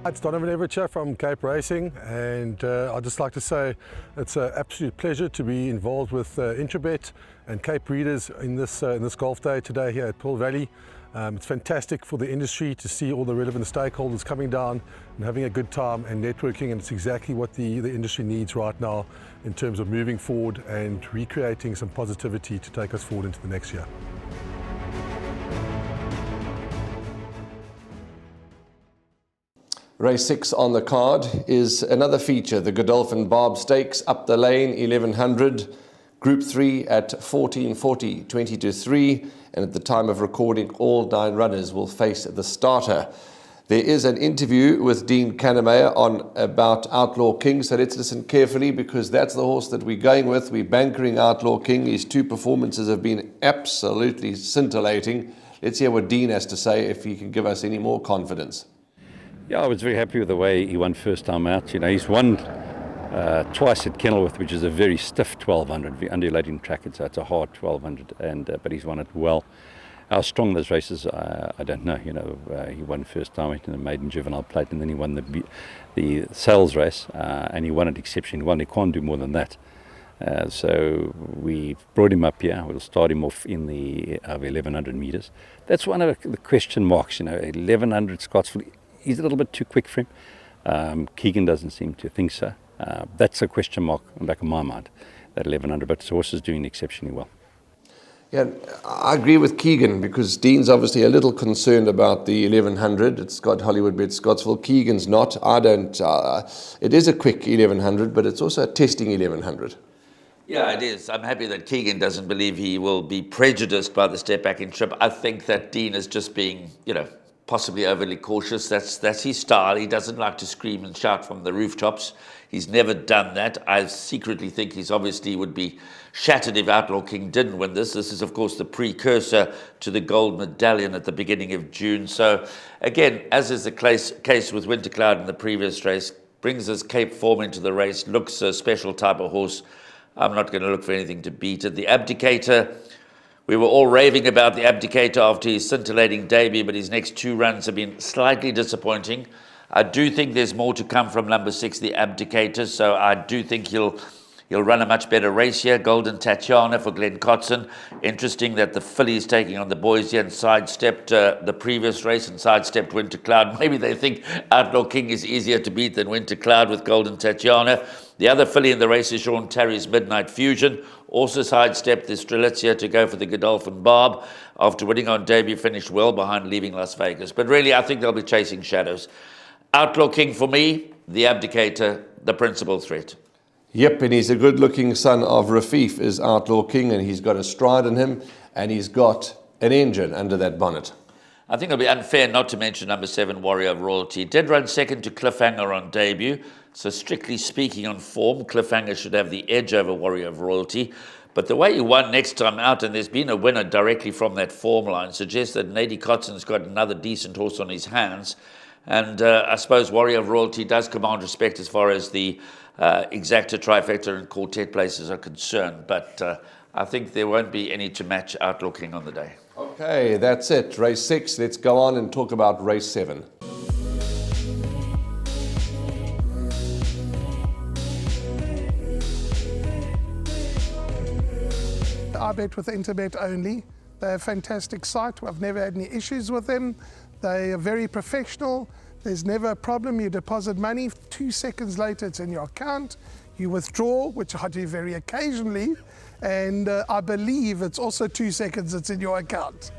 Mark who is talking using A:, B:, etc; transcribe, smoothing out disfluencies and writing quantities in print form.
A: It's Donovan Everett from Cape Racing, and I'd just like to say it's an absolute pleasure to be involved with Intrabet and Cape Breeders in this golf day today here at Pearl Valley. It's fantastic for the industry to see all the relevant stakeholders coming down and having a good time and networking, and it's exactly what the industry needs right now in terms of moving forward and recreating some positivity to take us forward into the next year.
B: Race 6 on the card is another feature, the Godolphin Barb Stakes, up the lane, 1100, Group 3 at 1440, 20-3, and at the time of recording, all 9 runners will face the starter. There is an interview with Dean Kannemeyer on about Outlaw King, so let's listen carefully because that's the horse that we're going with. We're bankering Outlaw King. His 2 performances have been absolutely scintillating. Let's hear what Dean has to say, if he can give us any more confidence.
C: Yeah, I was very happy with the way he won first time out. You know, he's won twice at Kenilworth, which is a very stiff 1200, the undulating track. It's a hard 1200, and but he's won it well. How strong those races, I don't know. You know, he won first time in the maiden juvenile plate, and then he won the sales race, and he won it exceptionally well. He can't do more than that. So we brought him up here. We'll start him off in the 1100 meters. That's one of the question marks. You know, 1100 Scottsville. He's a little bit too quick for him. Keegan doesn't seem to think so. That's a question mark in the back of my mind, that 1100, but the horse is doing exceptionally well.
B: Yeah, I agree with Keegan because Dean's obviously a little concerned about the 1100. It's got Hollywoodbets Scottsville. Keegan's not. I don't. It is a quick 1100, but it's also a testing 1100.
D: Yeah, it is. I'm happy that Keegan doesn't believe he will be prejudiced by the step back in trip. I think that Dean is just being, possibly overly cautious. That's his style. He doesn't like to scream and shout from the rooftops. He's never done that. I secretly think he's obviously would be shattered if Outlaw King didn't win this. This is, of course, the precursor to the gold medallion at the beginning of June. So, again, as is the case with Winter Cloud in the previous race, brings his Cape form into the race, looks a special type of horse. I'm not going to look for anything to beat it. The Abdicator, we were all raving about the Abdicator after his scintillating debut, but his next 2 runs have been slightly disappointing. I do think there's more to come from number 6, the Abdicator, so I do think he'll run a much better race here. Golden Tatiana for Glenn Cotson. Interesting that the filly is taking on the boys here and sidestepped the previous race and sidestepped Winter Cloud. Maybe they think Outlaw King is easier to beat than Winter Cloud with Golden Tatiana. The other filly in the race is Sean Terry's Midnight Fusion. Also sidestepped the Strelitzia to go for the Godolphin Barb. After winning on debut, finished well behind Leaving Las Vegas. But really, I think they'll be chasing shadows. Outlaw King for me, the Abdicator, the principal threat.
B: Yep, and he's a good-looking son of Rafif, is Outlaw King, and he's got a stride in him, and he's got an engine under that bonnet.
D: I think it'll be unfair not to mention number 7, Warrior of Royalty. Did run second to Cliffhanger on debut, so strictly speaking on form, Cliffhanger should have the edge over Warrior of Royalty. But the way he won next time out, and there's been a winner directly from that form line, suggests that Nady Cotson's got another decent horse on his hands. And I suppose Warrior of Royalty does command respect as far as the exacta, trifecta and quartet places are concerned. But I think there won't be any to match Outlaw King on the day.
B: Okay, that's it. Race 6. Let's go on and talk about race 7.
E: I bet with Interbet only. They're a fantastic site. I've never had any issues with them. They are very professional. There's never a problem. You deposit money, 2 seconds later it's in your account. You withdraw, which I do very occasionally, and I believe it's also 2 seconds it's in your account.